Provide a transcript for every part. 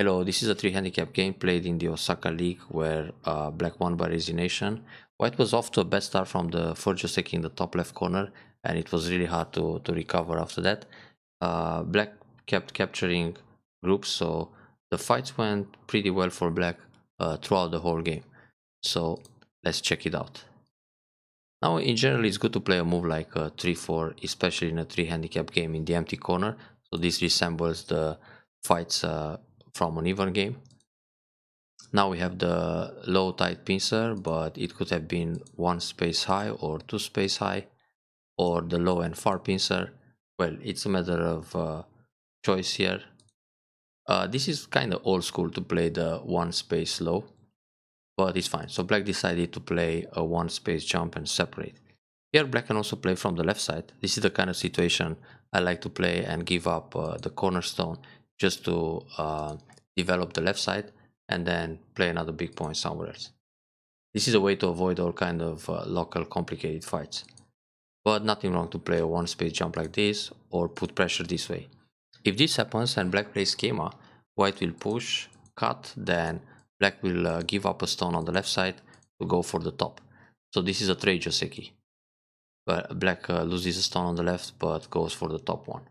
Hello, this is a 3 handicap game played in the Osaka League where black won by resignation. White was off to a bad start from the first Joseki in the top left corner, and it was really hard to recover after that. Black kept capturing groups, so the fights went pretty well for black throughout the whole game. So let's check it out. Now, in general, it's good to play a move like a 3-4, especially in a 3 handicap game in the empty corner. So this resembles the fights from an even game. Now we have the low tight pincer, but it could have been 1 space high or 2 space high, or the low and far pincer. Well, it's a matter of choice here. This is kind of old school to play the 1 space low, but it's fine. So black decided to play a 1 space jump and separate. Here black can also play from the left side. This is the kind of situation I like to play and give up the cornerstone just to develop the left side and then play another big point somewhere else. This is a way to avoid all kind of local complicated fights. But nothing wrong to play a 1 space jump like this or put pressure this way. If this happens and black plays schema, white will push, cut, then black will give up a stone on the left side to go for the top. So this is a trade Joseki. Black loses a stone on the left but goes for the top one.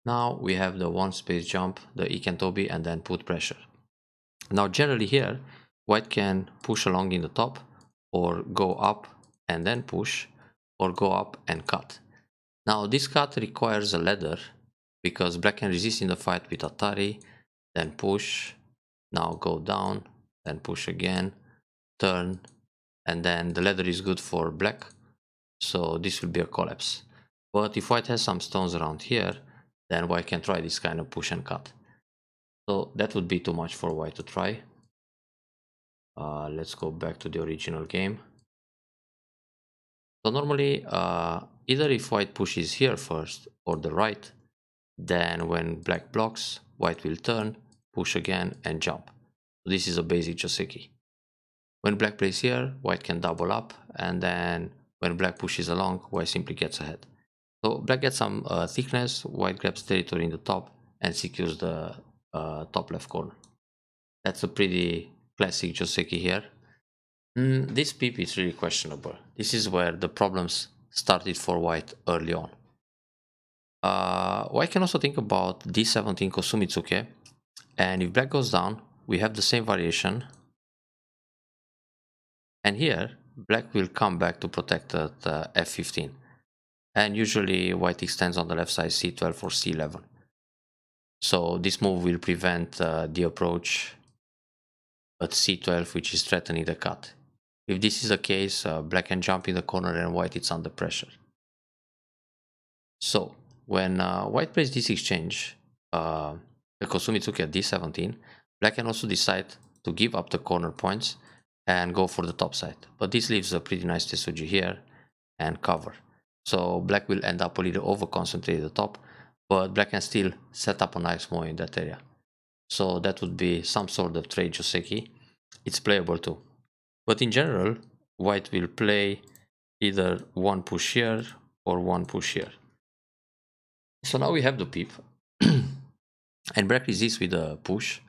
Now we have the 1 space jump, the Ikentobi, and then put pressure. Now generally here, white can push along in the top, or go up and then push, or go up and cut. Now this cut requires a ladder, because black can resist in the fight with Atari, then push, now go down, then push again, turn, and then the ladder is good for black, so this will be a collapse. But if white has some stones around here, then white can try this kind of push and cut. So that would be too much for white to try. Let's go back to the original game. So normally, either if white pushes here first or the right, then when black blocks, white will turn, push again, and jump. So this is a basic Joseki. When black plays here, white can double up, and then when black pushes along, white simply gets ahead. So black gets some thickness, white grabs territory in the top and secures the top left corner. That's a pretty classic Joseki here. This peep is really questionable. This is where the problems started for white early on. White can also think about d17 Kosumitsuke, and if black goes down, we have the same variation. And here, black will come back to protect at f15. And usually white extends on the left side c12 or c11. So this move will prevent the approach at c12, which is threatening the cut. If this is the case, black can jump in the corner and white is under pressure. So when white plays this exchange, the Kosumitsuki at d17, black can also decide to give up the corner points and go for the top side. But this leaves a pretty nice Tetsuji here and cover. So black will end up a little over concentrated at the top, but black can still set up a nice move in that area. So that would be some sort of trade Joseki. It's playable too. But in general, white will play either one push here or one push here. So now we have the peep. And black resists with a push,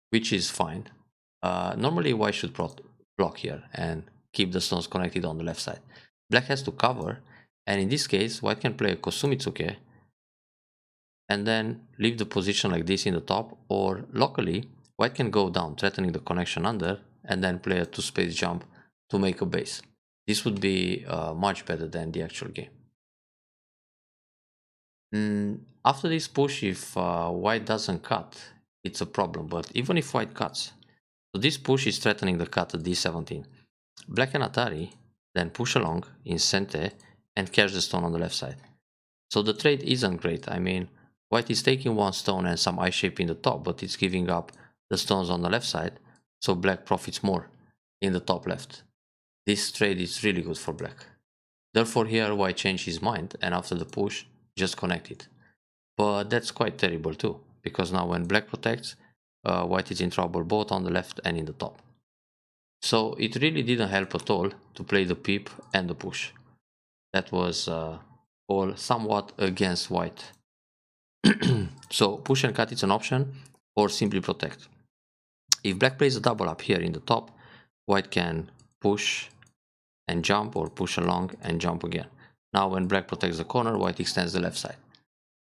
which is fine. Normally white should block here and keep the stones connected on the left side. Black has to cover, and in this case white can play a Kosumitsuke and then leave the position like this in the top, or locally white can go down threatening the connection under and then play a 2-space jump to make a base. This would be much better than the actual game. After this push, if white doesn't cut, it's a problem, but even if white cuts, so this push is threatening the cut at d17. Black and Atari then push along in Sente and catch the stone on the left side. So the trade isn't great. I mean, white is taking one stone and some eye shape in the top, but it's giving up the stones on the left side, so black profits more in the top left. This trade is really good for black. Therefore here white changed his mind and after the push just connect it. But that's quite terrible too, because now when black protects, white is in trouble both on the left and in the top. So it really didn't help at all to play the peep and the push. That was all somewhat against white. So push and cut is an option, or simply protect. If black plays a double up here in the top, white can push and jump, or push along and jump again. Now when black protects the corner, white extends the left side.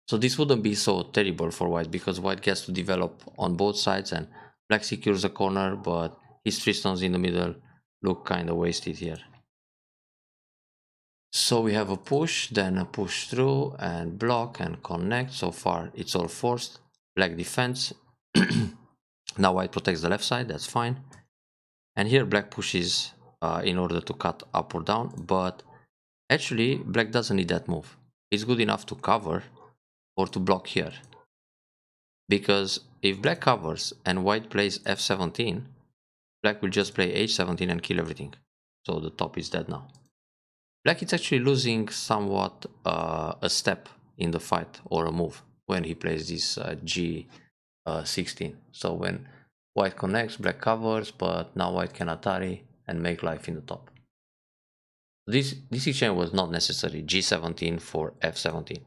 So this wouldn't be so terrible for white, because white gets to develop on both sides and black secures the corner, but his three stones in the middle look kind of wasted here. So we have a push, then a push through and block and connect. So far it's all forced. Black defends. Now white protects the left side, that's fine. And here black pushes in order to cut up or down, but actually black doesn't need that move. It's good enough to cover or to block here. Because if black covers and white plays f17, black will just play h17 and kill everything. So the top is dead now. Black is actually losing somewhat a step in the fight, or a move, when he plays this g16. So when white connects, black covers, but now white can Atari and make life in the top. This exchange was not necessary, g17 for f17.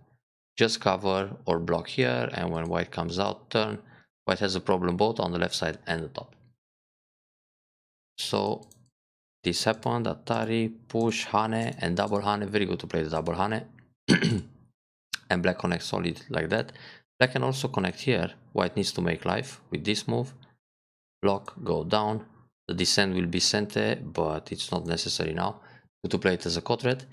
Just cover or block here, and when white comes out turn, white has a problem both on the left side and the top. So this happened, Atari, push, Hane, and double Hane. Very good to play the double Hane. And black connects solid like that. Black can also connect here. White needs to make life with this move. Block, go down. The descent will be Sente, but it's not necessary now. Good to play it as a quadrat.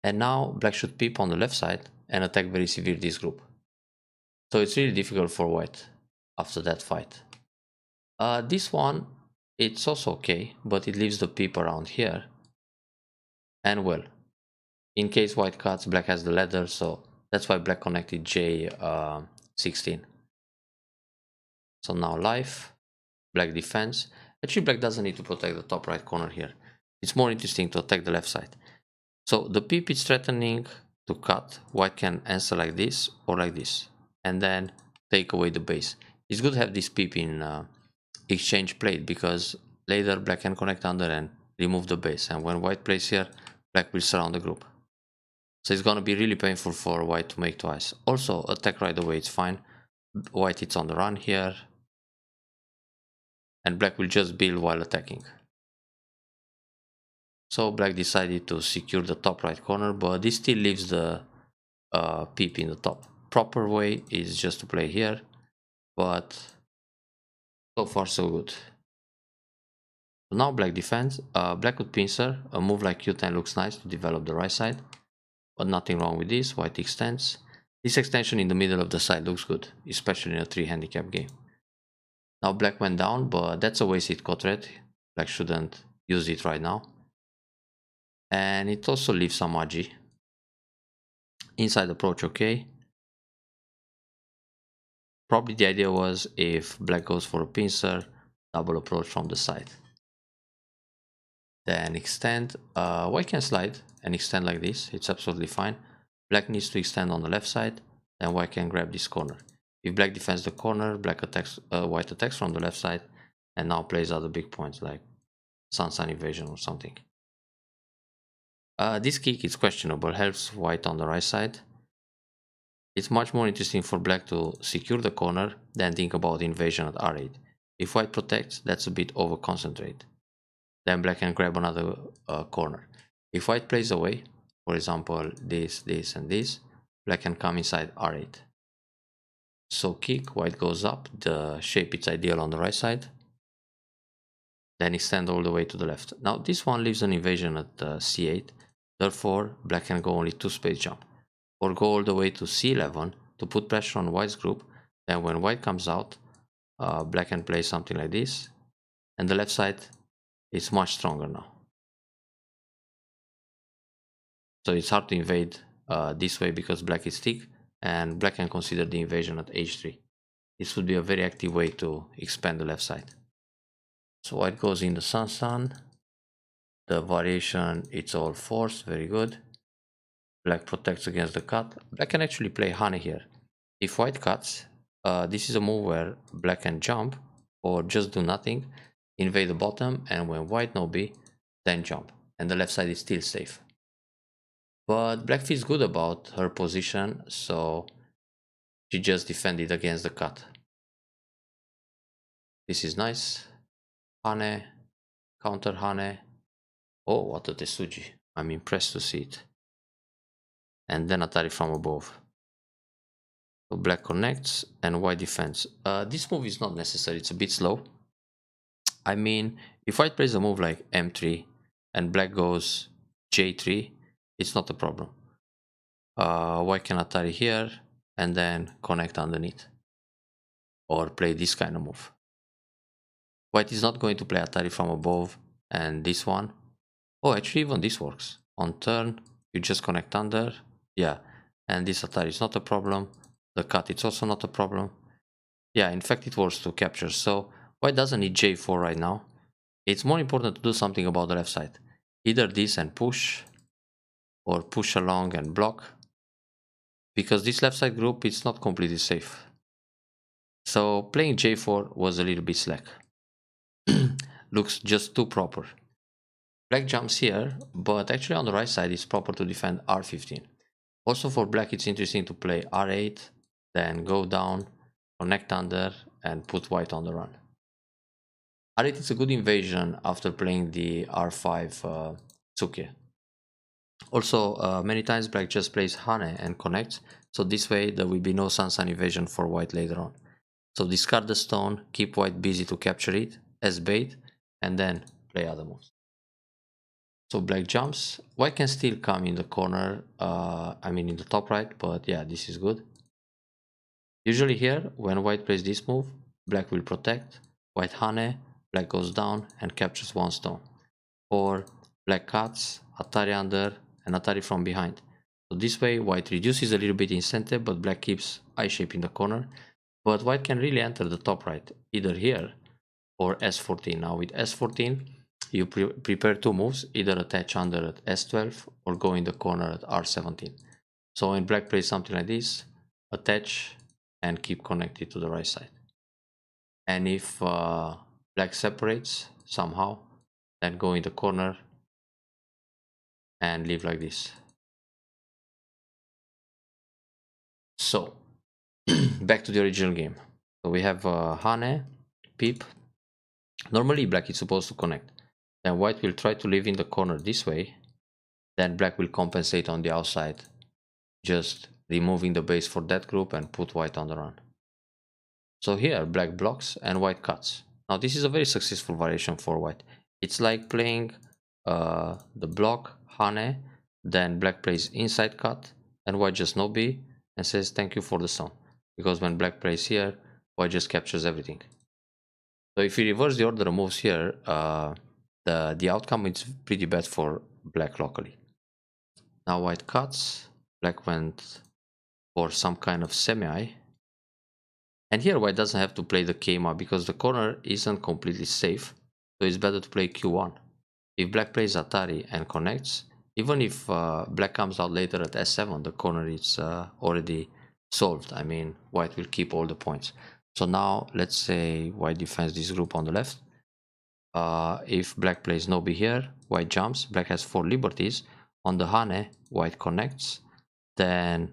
And now black should peep on the left side and attack very severe this group. So it's really difficult for white after that fight. This one, it's also okay, but it leaves the peep around here. And well, in case white cuts, black has the ladder, so that's why black connected J16. So now life, black defense. Actually, black doesn't need to protect the top right corner here. It's more interesting to attack the left side. So the peep is threatening to cut. White can answer like this or like this, and then take away the base. It's good to have this peep in exchange played, because later black can connect under and remove the base, and when white plays here, black will surround the group. So it's gonna be really painful for white to make twice. Also, attack right away, it's fine. White is on the run here, and black will just build while attacking. So black decided to secure the top right corner, but this still leaves the peep in the top. Proper way is just to play here, but so far so good. Now black defends. Black could pincer. A move like Q10 looks nice to develop the right side, but nothing wrong with this. White extends. This extension in the middle of the side looks good, especially in a 3 handicap game. Now black went down, but that's a wasted quadrat. Black shouldn't use it right now. And it also leaves some agi. Inside approach, okay. Probably the idea was, if black goes for a pincer, double approach from the side. Then extend. White can slide and extend like this. It's absolutely fine. Black needs to extend on the left side. Then white can grab this corner. If black defends the corner, black attacks. White attacks from the left side, and now plays other big points like sun evasion or something. This kick is questionable. Helps white on the right side. It's much more interesting for black to secure the corner than think about invasion at r8. If white protects, that's a bit over concentrate. Then black can grab another corner. If white plays away, for example this, and this, black can come inside r8. So kick, white goes up, the shape is ideal on the right side. Then extend all the way to the left. Now this one leaves an invasion at c8, therefore black can go only 2 space jump. Or go all the way to c11 to put pressure on white's group. Then when white comes out, black can play something like this, and the left side is much stronger now. So it's hard to invade this way because black is thick, and black can consider the invasion at h3. This would be a very active way to expand the left side. So white goes in the sun. The variation, it's all force, very good. Black protects against the cut. Black can actually play Hane here. If white cuts, this is a move where black can jump or just do nothing, invade the bottom, and when white no B, then jump, and the left side is still safe. But black feels good about her position, so she just defended against the cut. This is nice. Hane, counter Hane. Oh, what a Tesuji. I'm impressed to see it. And then Atari from above. So black connects and white defends. This move is not necessary, it's a bit slow. I mean, if white plays a move like m3 and black goes j3, it's not a problem. White can Atari here and then connect underneath. Or play this kind of move. White is not going to play Atari from above and this one. Oh, actually even this works. On turn, you just connect under. Yeah, and this Atari is not a problem. The cut it's also not a problem. Yeah, in fact it works to capture. So white doesn't need j4 right now. It's more important to do something about the left side. Either this and push, or push along and block. Because this left side group is not completely safe. So playing j4 was a little bit slack. Looks just too proper. Black jumps here, but actually on the right side it's proper to defend r15. Also for black it's interesting to play r8, then go down, connect under, and put white on the run. r8 is a good invasion after playing the r5 Tsuke. Also, many times black just plays Hane and connects, so this way there will be no Sansan evasion for white later on. So discard the stone, keep white busy to capture it as bait, and then play other moves. So black jumps. White can still come in the corner, I mean in the top right, but yeah, this is good. Usually here, when white plays this move, black will protect, white Hane, black goes down and captures one stone. Or black cuts, Atari under, and Atari from behind. So this way, white reduces a little bit incentive, but black keeps I shape in the corner. But white can really enter the top right, either here or S14. Now with S14, you prepare two moves, either attach under at S12 or go in the corner at R17. So when black plays something like this, attach and keep connected to the right side. And if black separates somehow, then go in the corner and leave like this. So back to the original game. So we have Hane, Peep. Normally black is supposed to connect. Then white will try to leave in the corner this way. Then black will compensate on the outside, just removing the base for that group and put white on the run. So here black blocks and white cuts. Now this is a very successful variation for white. It's like playing the block Hane, then black plays inside cut and white just no B and says thank you for the stone. Because when black plays here, white just captures everything. So if you reverse the order of moves here, the outcome is pretty bad for black locally. Now white cuts, black went for some kind of semi. And here white doesn't have to play the Keima because the corner isn't completely safe, so it's better to play Q1. If black plays Atari and connects, even if black comes out later at S7, the corner is already solved. I mean, white will keep all the points. So now let's say white defends this group on the left. If black plays Nobi here, white jumps, black has 4 liberties. On the Hane, white connects. Then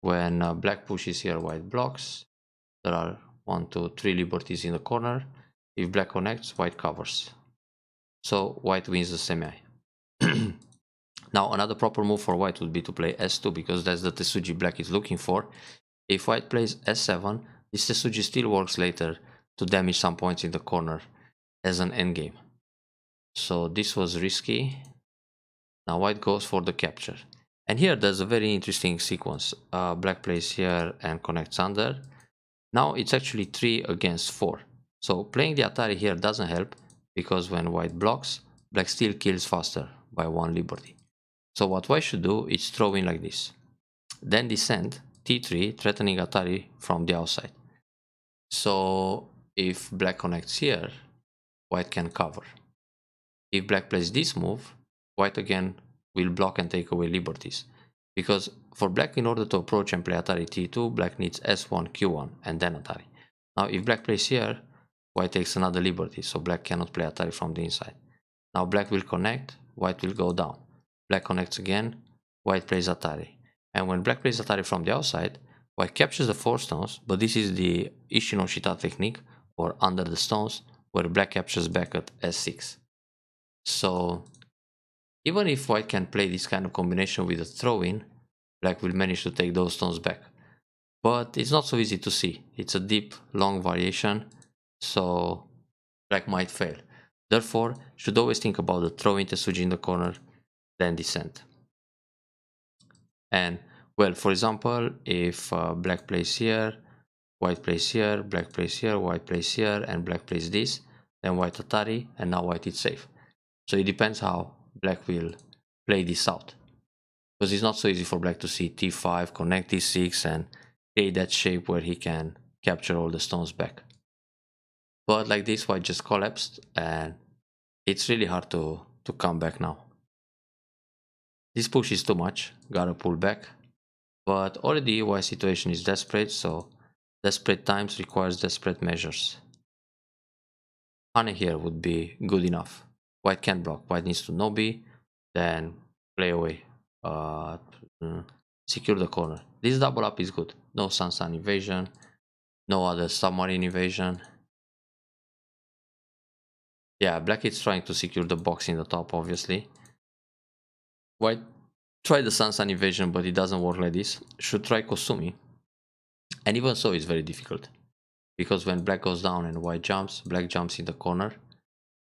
when black pushes here, white blocks. There are 1, 2, 3 liberties in the corner. If black connects, white covers. So white wins the semi. Now another proper move for white would be to play S2 because that's the Tesuji black is looking for. If white plays S7, this Tesuji still works later to damage some points in the corner as an endgame. So this was risky. Now white goes for the capture. And here there's a very interesting sequence. Black plays here and connects under. Now it's actually 3 against 4. So playing the Atari here doesn't help because when white blocks, black still kills faster by 1 liberty. So what white should do is throw in like this. Then descend T3, threatening Atari from the outside. So if black connects here, white can cover. If black plays this move, white again will block and take away liberties. Because for black, in order to approach and play Atari T2, black needs S1, Q1, and then Atari. Now if black plays here, white takes another liberty, so black cannot play Atari from the inside. Now black will connect, white will go down. Black connects again, white plays Atari. And when black plays Atari from the outside, white captures the 4 stones, but this is the Ishino Shita technique or under the stones, where black captures back at s6. So even if white can play this kind of combination with a throw-in, black will manage to take those stones back. But it's not so easy to see. It's a deep, long variation, so black might fail. Therefore, should always think about the throw-in Tesuji in the corner, then descent. And well, for example, if black plays here, white plays here, black plays here, white plays here, and black plays this, then white Atari, and now white is safe. So it depends how black will play this out. Because it's not so easy for black to see t5, connect t6, and create that shape where he can capture all the stones back. But like this, white just collapsed, and it's really hard to come back now. This push is too much, gotta pull back. But already white situation is desperate, so desperate times requires desperate measures. Hane here would be good enough. White can't block, white needs to no-b, then play away. Secure the corner. This double up is good. No sun evasion, no other submarine evasion. Yeah, black is trying to secure the box in the top, obviously. White tried the sun evasion, but it doesn't work like this. Should try Kosumi. And even so, it's very difficult. Because when black goes down and white jumps, black jumps in the corner.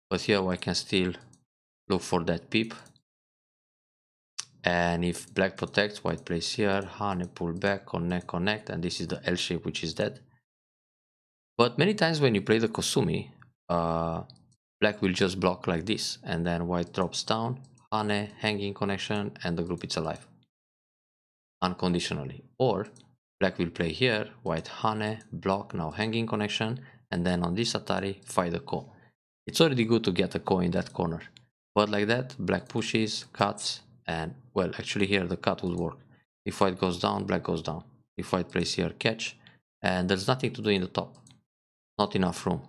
But here white can still look for that peep. And if black protects, white plays here, Hane pull back, connect, and this is the L shape which is dead. But many times when you play the Kosumi, black will just block like this, and then white drops down, Hane, hanging connection, and the group is alive. Unconditionally. Or black will play here, white Hane, block, now hanging connection, and then on this Atari, fight the ko. It's already good to get a ko in that corner. But like that, black pushes, cuts, and well, actually here the cut would work. If white goes down, black goes down. If white plays here, catch, and there's nothing to do in the top. Not enough room.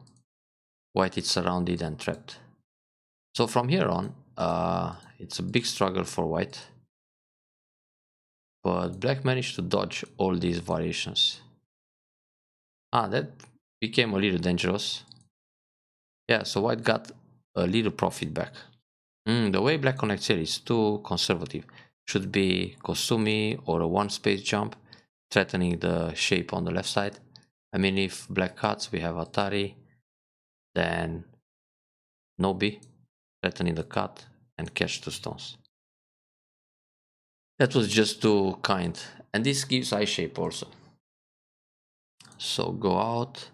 White is surrounded and trapped. So from here on, it's a big struggle for white. But black managed to dodge all these variations. That became a little dangerous. Yeah, so white got a little profit back. The way black connects here is too conservative. Should be Kosumi or a one space jump, threatening the shape on the left side. I mean, if black cuts, we have Atari, then Nobi, threatening the cut, and catch two stones. That was just too kind. And this gives I shape also. So go out,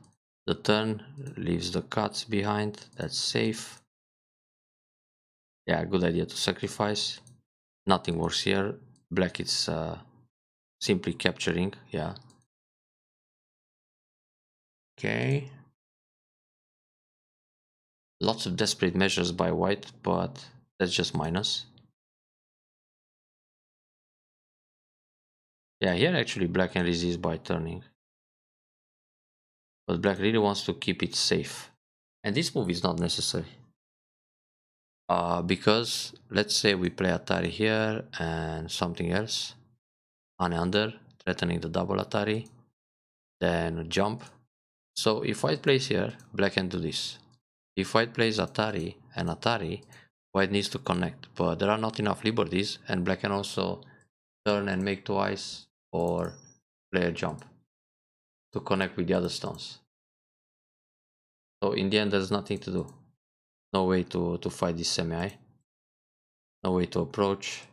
the turn leaves the cuts behind, that's safe. Yeah, good idea to sacrifice. Nothing works here. Black is simply capturing, yeah. Okay. Lots of desperate measures by white, but that's just minus. Yeah, here actually black can resist by turning. But black really wants to keep it safe. And this move is not necessary. Because let's say we play Atari here and something else. Hane under, threatening the double Atari. Then jump. So if white plays here, black can do this. If white plays Atari and Atari, white needs to connect. But there are not enough liberties, and black can also turn and make twice or play a jump to connect with the other stones. So in the end, there's nothing to do. No way to fight this semi-eye. No way to approach.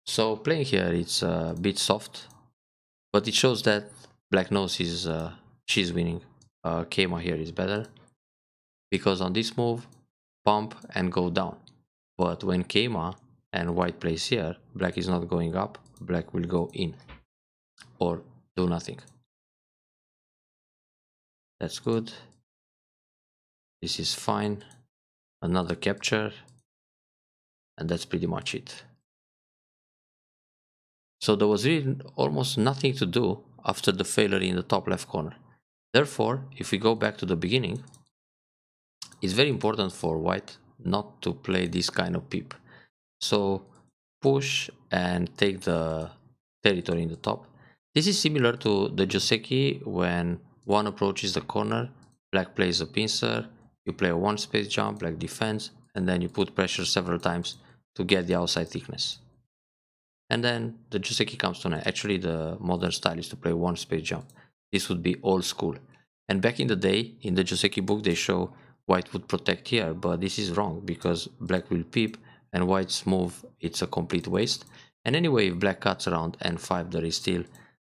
So playing here, it's a bit soft, but it shows that black knows she's winning. Keima here is better, because on this move, pump and go down. But when Keima and white plays here, black is not going up, black will go in or do nothing. That's good. This is fine. Another capture, and that's pretty much it. So there was really almost nothing to do after the failure in the top left corner. Therefore, if we go back to the beginning, it's very important for white not to play this kind of peep. So push and take the territory in the top. This is similar to the Joseki when one approaches the corner, black plays a pincer, you play a one space jump, black defends, and then you put pressure several times to get the outside thickness. And then the Joseki comes to an end. Actually, the modern style is to play one space jump. This would be old school. And back in the day, in the Joseki book, they show white would protect here, but this is wrong because black will peep and white's move, it's a complete waste. And anyway, if black cuts around n5, there is still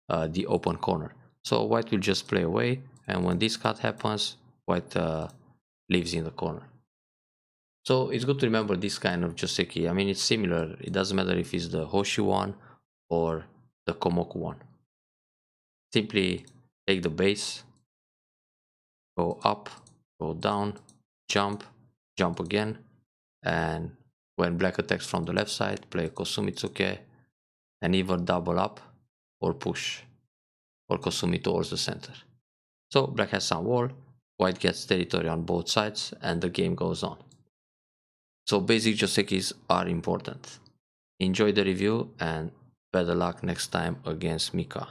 the open corner. So white will just play away, and when this cut happens, white leaves in the corner. So it's good to remember this kind of Joseki. I mean, it's similar. It doesn't matter if it's the Hoshi one or the Komoku one. Simply take the base, go up, go down, jump, jump again, and when black attacks from the left side, play Kosumitsuke and either double up or push or Kosumi towards the center. So black has some wall, white gets territory on both sides, and the game goes on. So basic Josekis are important. Enjoy the review and better luck next time against Mika.